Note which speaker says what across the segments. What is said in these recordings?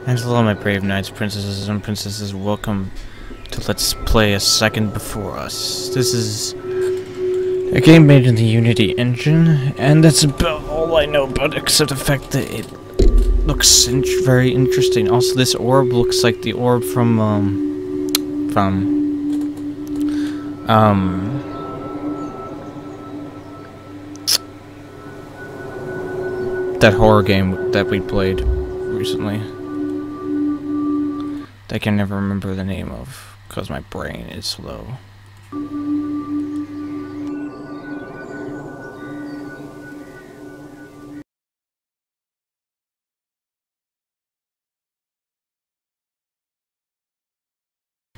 Speaker 1: And hello, my brave knights, princesses, and princesses. Welcome to Let's Play A Second Before Us. This is a game made in the Unity engine, and that's about all I know about it, except the fact that it looks very interesting. Also, this orb looks like the orb from that horror game that we played recently. I can never remember the name of, because my brain is slow.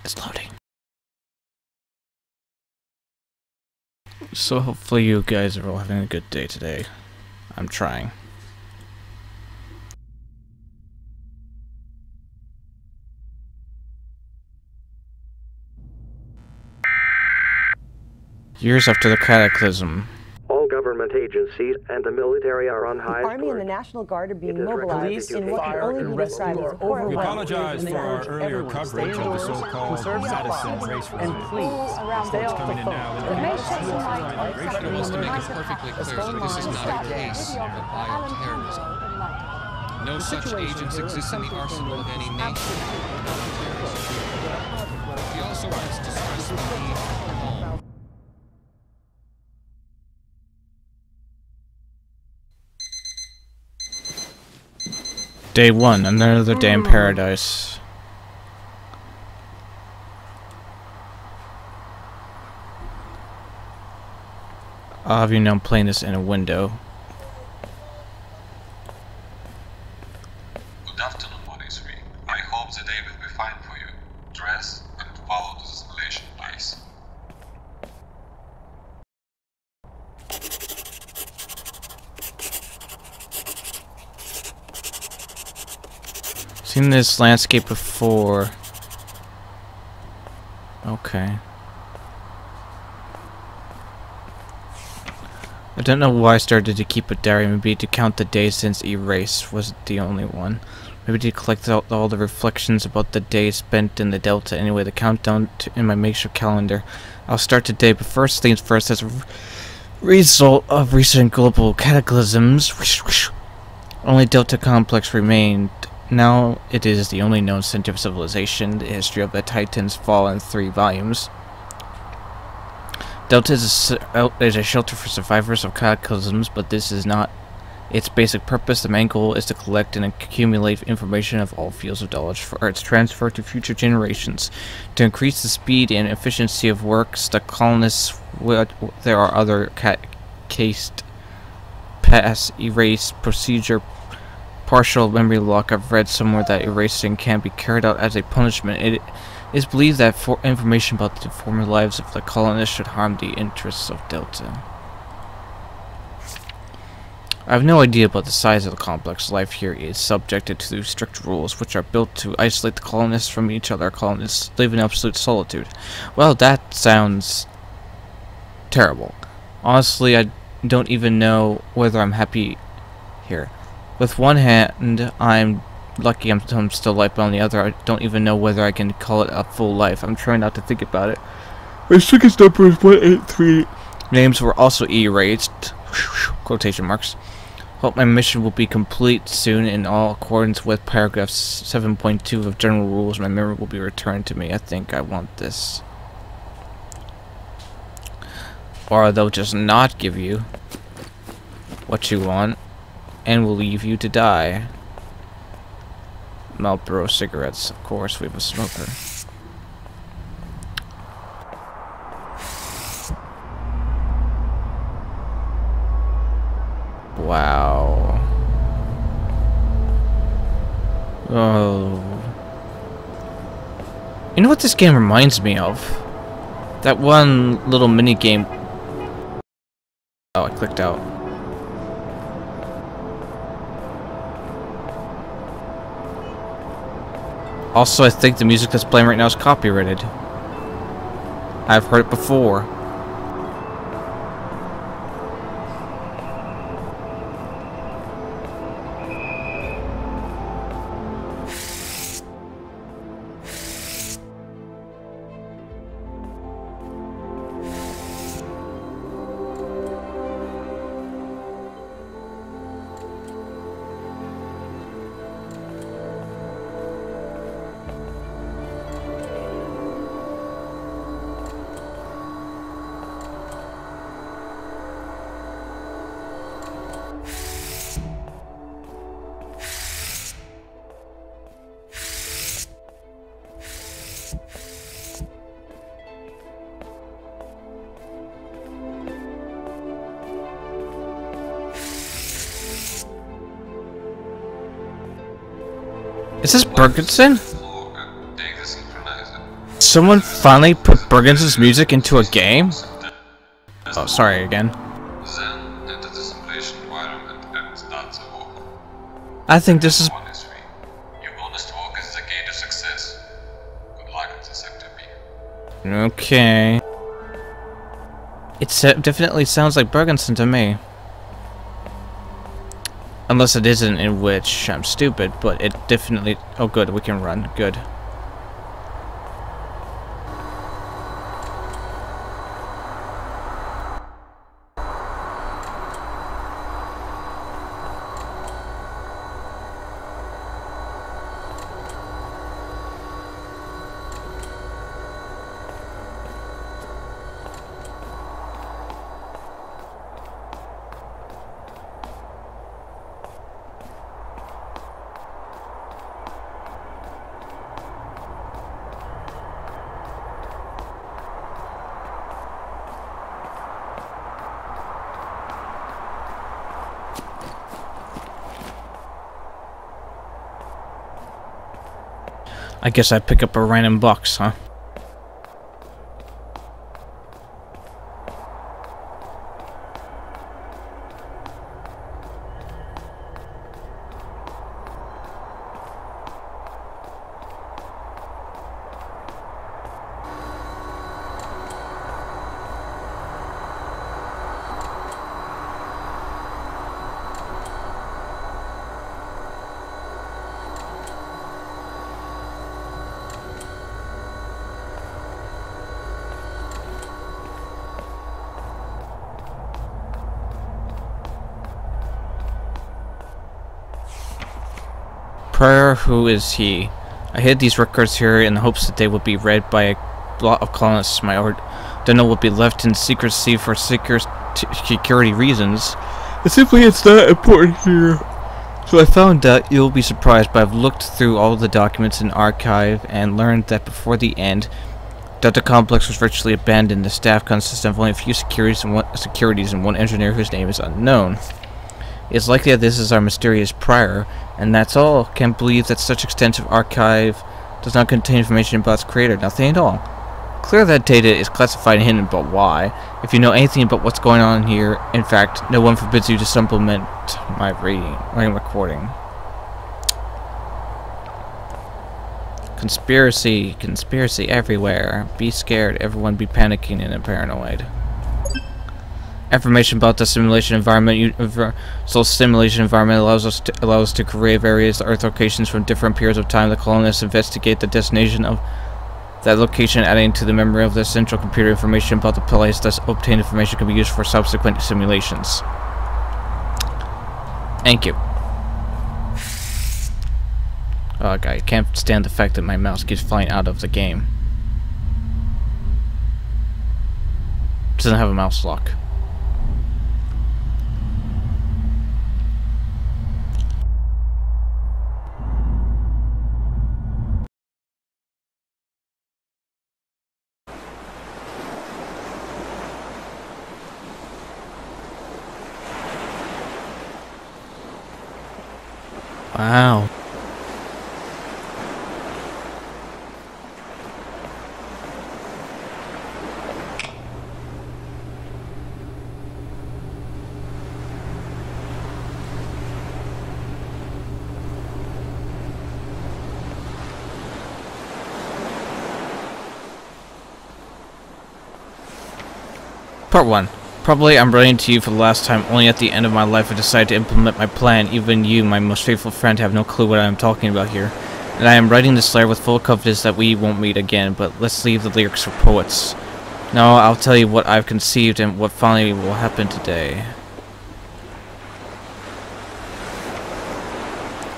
Speaker 1: It's loading. So hopefully you guys are all having a good day today. I'm trying. Years after the cataclysm.
Speaker 2: All government agencies and the military are on high
Speaker 3: The Army and the National Guard are being mobilized in what can only be described as a
Speaker 4: We apologize for our earlier coverage of the so-called Madison race war.
Speaker 3: and please stay off the phone.
Speaker 5: It may shed some light on
Speaker 6: Rachel wants to make it perfectly clear that this is not a case of bioterrorism. No such agents exist in the arsenal of any nation. He also wants to stress the need for calm.
Speaker 1: Day 1, another day in paradise. I'll have you know I'm playing this in a window.
Speaker 7: Good afternoon, Maurice. I hope the day will be fine for you. Dress and follow the escalation, please.
Speaker 1: Seen this landscape before. Okay. I don't know why I started to keep a diary. Maybe to count the days since Erase was the only one. Maybe to collect all the reflections about the days spent in the Delta. Anyway, the countdown in my makeshift calendar. I'll start today, but first things first. As a result of recent global cataclysms, only Delta Complex remained. Now it is the only known center of civilization. The history of the Titans fall in 3 volumes. Delta is a shelter for survivors of cataclysms, but this is not its basic purpose. The main goal is to collect and accumulate information of all fields of knowledge for its transfer to future generations. To increase the speed and efficiency of works, the colonists there are other cased pass erase procedure. Partial memory lock. I've read somewhere that erasing can be carried out as a punishment. It is believed that information about the former lives of the colonists should harm the interests of Delta. I have no idea about the size of the complex. Life here is subjected to strict rules, which are built to isolate the colonists from each other. Colonists live in absolute solitude. Well, that sounds terrible. Honestly, I don't even know whether I'm happy here. With one hand, I'm lucky I'm still alive, but on the other, I don't even know whether I can call it a full life. I'm trying not to think about it. My sickest number is 183. Names were also erased. Quotation marks. Hope my mission will be complete soon in all accordance with paragraph 7.2 of general rules. My memory will be returned to me. I think I want this. Or they'll just not give you what you want and will leave you to die. Marlboro cigarettes, of course, we have a smoker. Wow. Oh. You know what this game reminds me of? That one little mini game. Oh, I clicked out. Also, I think the music that's playing right now is copyrighted. I've heard it before. Is this Bergenson?
Speaker 7: Floor and take the synchronizer.
Speaker 1: Someone finally put Bergenson's music into a game? Oh, sorry again.
Speaker 7: Then enter the simulation environment and start the walk.
Speaker 1: I think this is...
Speaker 7: 1 is free. Your honest walk is the key to success. Good luck at the Sector B.
Speaker 1: Okay. It definitely sounds like Bergenson to me. Unless it isn't, in which I'm stupid, but it definitely... Oh good, we can run. Good. I guess I pick up a random box, huh? Prayer, who is he? I hid these records here in the hopes that they would be read by a lot of colonists. My journal would be left in secrecy for security reasons. Simply, it's not important here. So I found out, you'll be surprised, but I've looked through all the documents in archive and learned that before the end, Delta Complex was virtually abandoned. The staff consisted of only a few securities and one engineer whose name is unknown. It's likely that this is our mysterious Prior, and that's all. Can't believe that such extensive archive does not contain information about its creator. Nothing at all. Clear that data is classified and hidden, but why? If you know anything about what's going on here, in fact, no one forbids you to supplement my recording. Conspiracy everywhere. Be scared, everyone be panicking and paranoid. Information about the simulation environment. Simulation environment allows us to create various Earth locations from different periods of time. The colonists investigate the destination of that location, adding to the memory of the central computer information about the place. Thus, obtained information can be used for subsequent simulations. Thank you. Oh, I can't stand the fact that my mouse keeps flying out of the game. It doesn't have a mouse lock. Wow. Part 1. Probably I'm writing to you for the last time. Only at the end of my life I decided to implement my plan. Even you, my most faithful friend, have no clue what I am talking about here. And I am writing this letter with full confidence that we won't meet again, but let's leave the lyrics for poets. Now I'll tell you what I've conceived and what finally will happen today.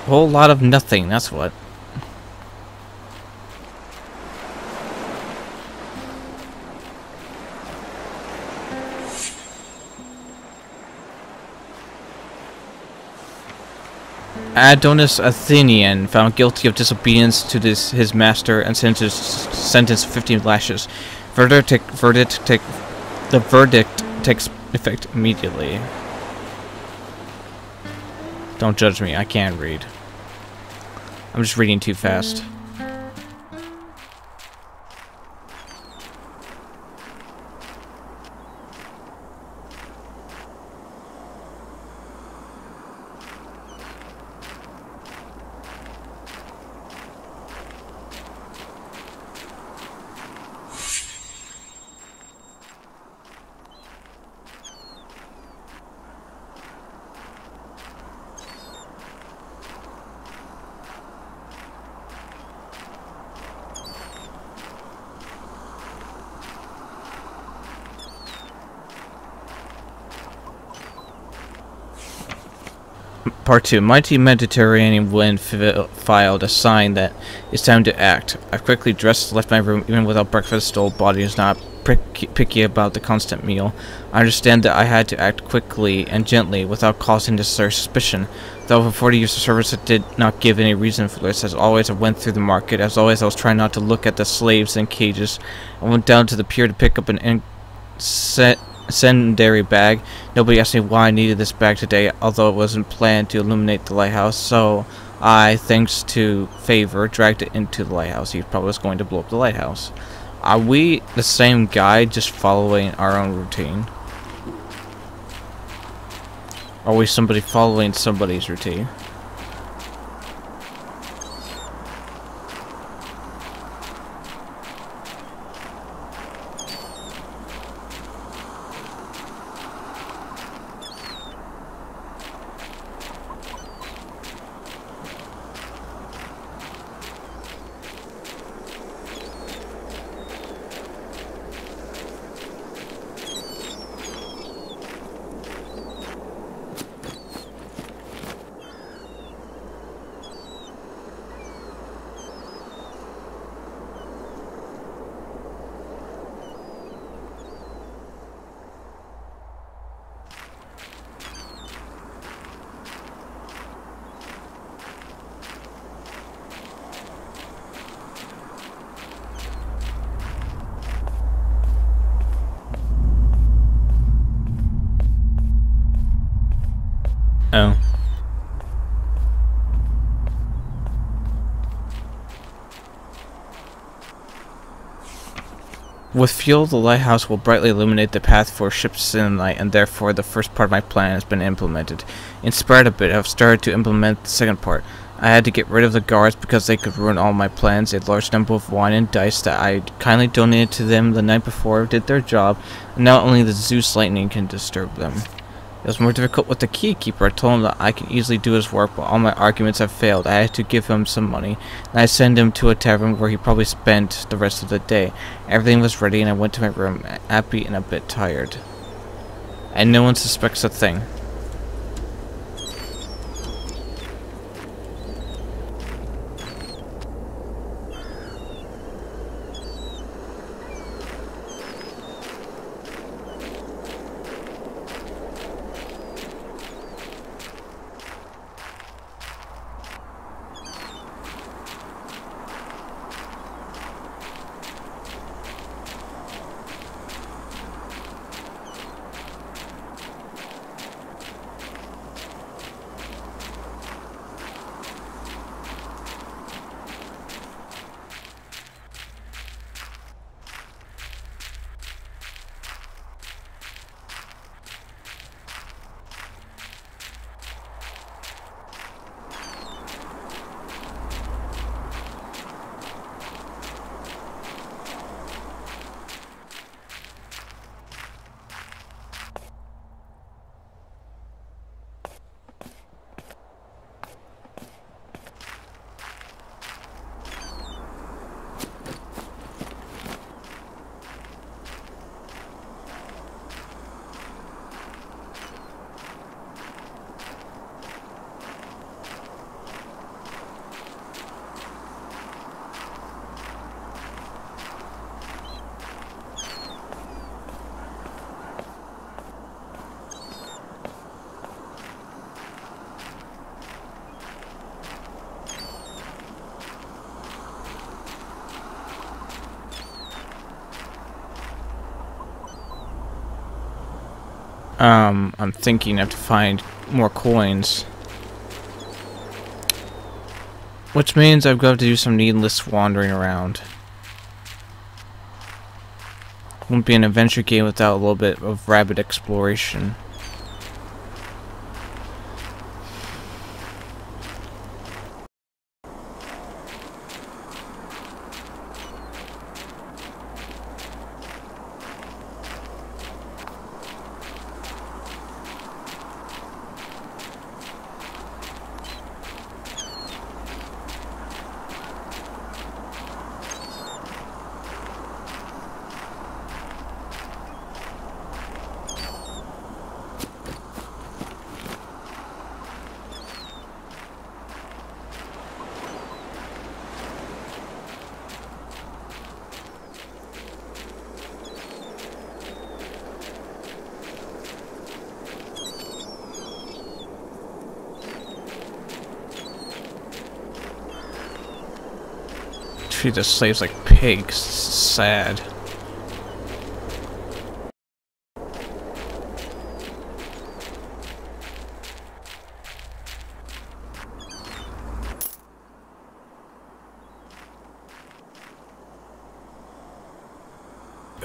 Speaker 1: A whole lot of nothing, that's what. Adonis Athenian, found guilty of disobedience to his master and sentenced 15 lashes. The verdict takes effect immediately. Don't judge me, I can't read. I'm just reading too fast. Part 2. Mighty Mediterranean wind filed a sign that it's time to act. I've quickly dressed, left my room, even without breakfast. The old body is not picky about the constant meal. I understand that I had to act quickly and gently, without causing disturbing suspicion. Though for 40 years of service, I did not give any reason for this. As always, I went through the market. As always, I was trying not to look at the slaves in cages. I went down to the pier to pick up an incendiary bag. Nobody asked me why I needed this bag today, although it wasn't planned to illuminate the lighthouse, so I, thanks to favor, dragged it into the lighthouse. He probably was going to blow up the lighthouse. Are we the same guy, just following our own routine? Are we somebody following somebody's routine? Oh. With fuel, the lighthouse will brightly illuminate the path for ships in the night, and therefore the first part of my plan has been implemented. Inspired a bit, I've started to implement the second part. I had to get rid of the guards because they could ruin all my plans. A large number of wine and dice that I kindly donated to them the night before did their job, and now only the Zeus lightning can disturb them. It was more difficult with the keykeeper. I told him that I could easily do his work, but all my arguments have failed. I had to give him some money, and I sent him to a tavern where he probably spent the rest of the day. Everything was ready, and I went to my room, happy and a bit tired. And no one suspects a thing. I'm thinking I have to find more coins. Which means I've got to do some needless wandering around. Won't be an adventure game without a little bit of rapid exploration. Treat the slaves like pigs. Sad.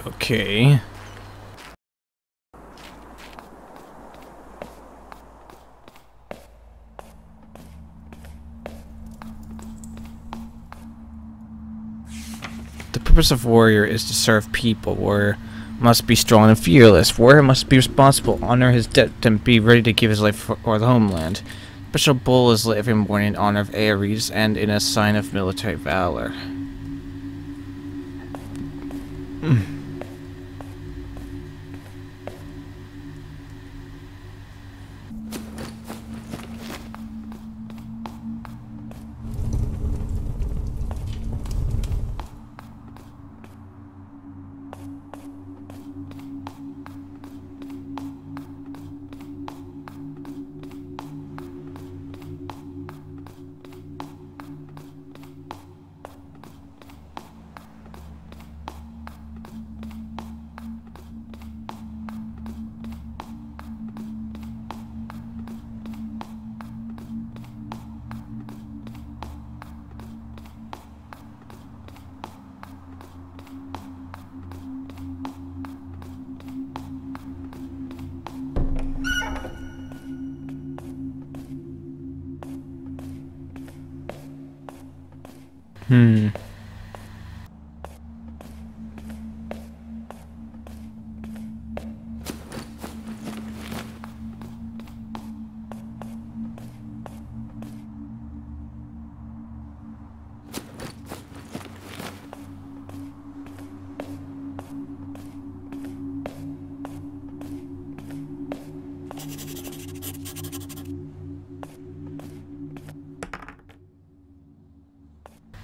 Speaker 1: Okay. The purpose of warrior is to serve people. Warrior must be strong and fearless. Warrior must be responsible, honor his debt, and be ready to give his life for the homeland. Special bull is lit every morning in honor of Ares and in a sign of military valor.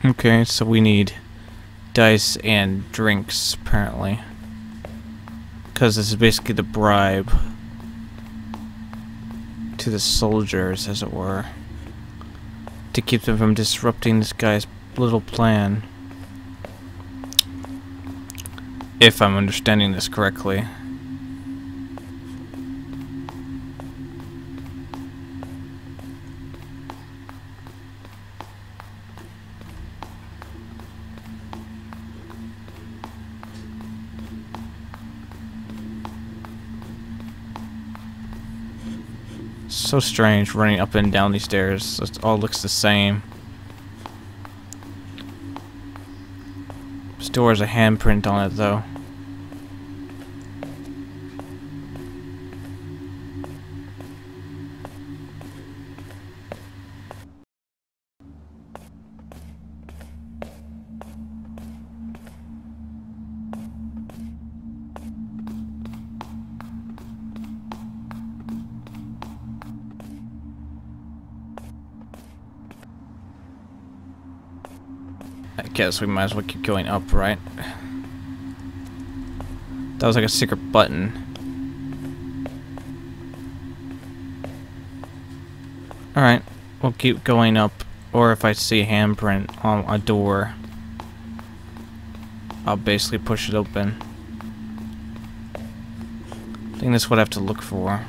Speaker 1: Okay, so we need dice and drinks, apparently. Because this is basically the bribe to the soldiers, as it were. To keep them from disrupting this guy's little plan. If I'm understanding this correctly. So strange running up and down these stairs. It all looks the same. This door has a handprint on it though. I guess we might as well keep going up, right? That was like a secret button. Alright, we'll keep going up. Or if I see a handprint on a door, I'll basically push it open. I think that's what I have to look for.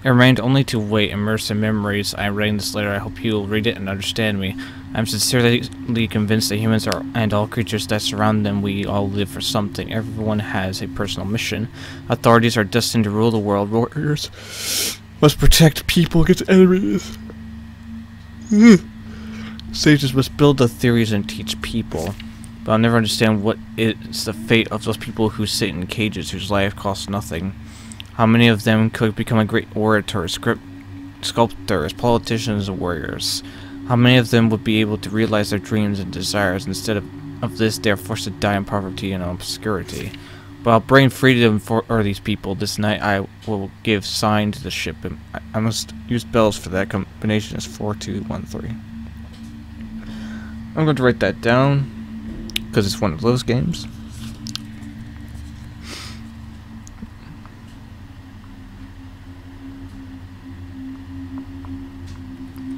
Speaker 1: It remained only to wait, immersed in memories. I am writing this letter. I hope you will read it and understand me. I am sincerely convinced that humans are, and all creatures that surround them, we all live for something. Everyone has a personal mission. Authorities are destined to rule the world. Warriors must protect people against enemies. Sages must build the theories and teach people. But I'll never understand what is the fate of those people who sit in cages whose life costs nothing. How many of them could become a great orators, sculptors, politicians, and warriors? How many of them would be able to realize their dreams and desires? Instead of this, they are forced to die in poverty and obscurity. But I'll bring freedom for these people. This night I will give sign to the ship. I must use bells for that. Combination is 4213. I'm going to write that down because it's one of those games.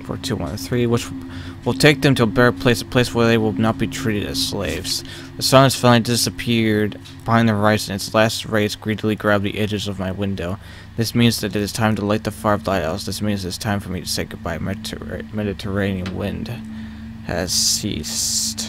Speaker 1: 4213, which will take them to a better place, a place where they will not be treated as slaves. The sun has finally disappeared behind the horizon. Its last rays greedily grab the edges of my window. This means that it is time to light the fire of the lighthouse. This means it's time for me to say goodbye. Mediterranean wind has ceased.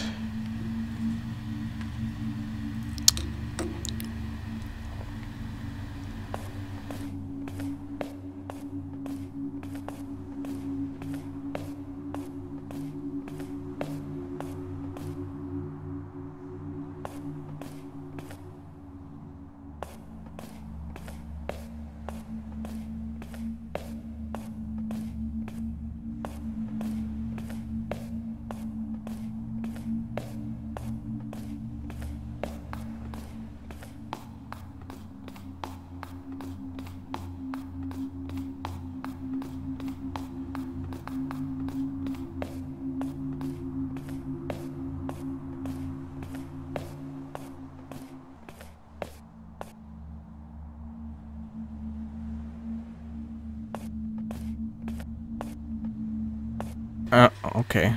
Speaker 1: Okay.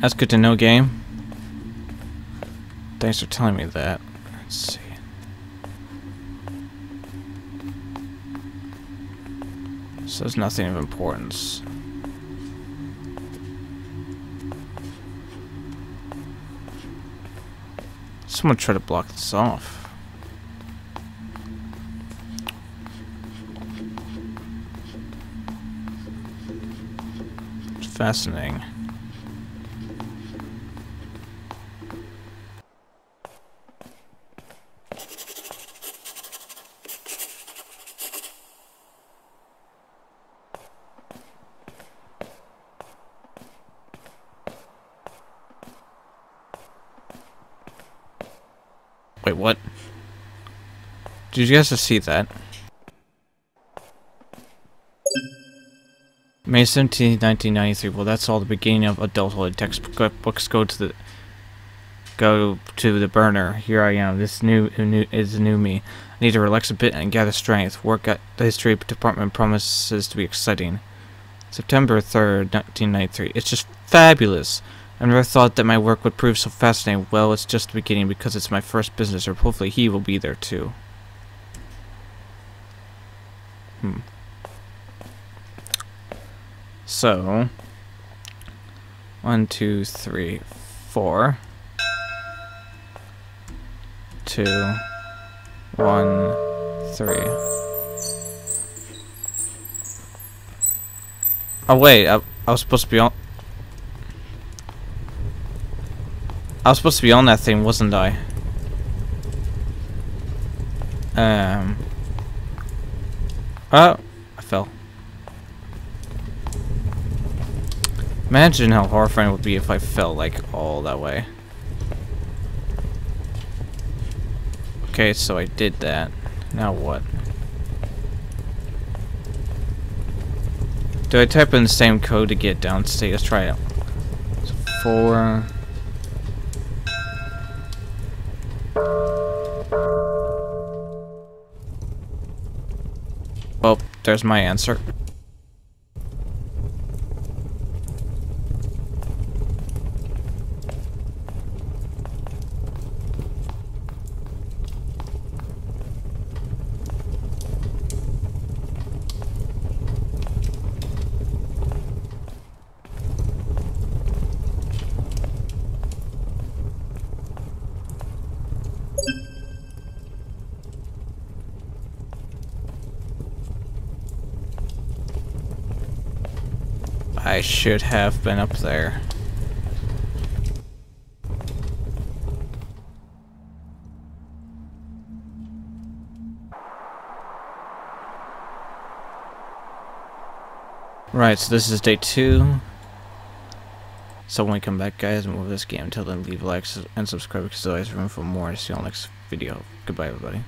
Speaker 1: That's good to know, game. Thanks for telling me that. Let's see. So there's nothing of importance. Someone try to block this off. Fascinating. Wait, what? Did you guys just see that? May 17, 1993. Well, that's all the beginning of adulthood. Textbooks go to the burner. Here I am. This is new me. I need to relax a bit and gather strength. Work at the history department promises to be exciting. September 3rd, 1993. It's just fabulous. I never thought that my work would prove so fascinating. Well, it's just the beginning because it's my first business trip. Hopefully he will be there too. So, 1, 2, 3, 4, 2, 1, 3. Oh wait, I was supposed to be on. I was supposed to be on that thing, wasn't I? Oh, I fell. Imagine how horrifying it would be if I fell, like, all that way. Okay, so I did that. Now what? Do I type in the same code to get downstate? Let's try it. So 4... Well, there's my answer. I should have been up there. Right, so this is day 2. So when we come back, guys, and move this game, until then, leave likes and subscribe because there's always room for more. See you on the next video. Goodbye, everybody.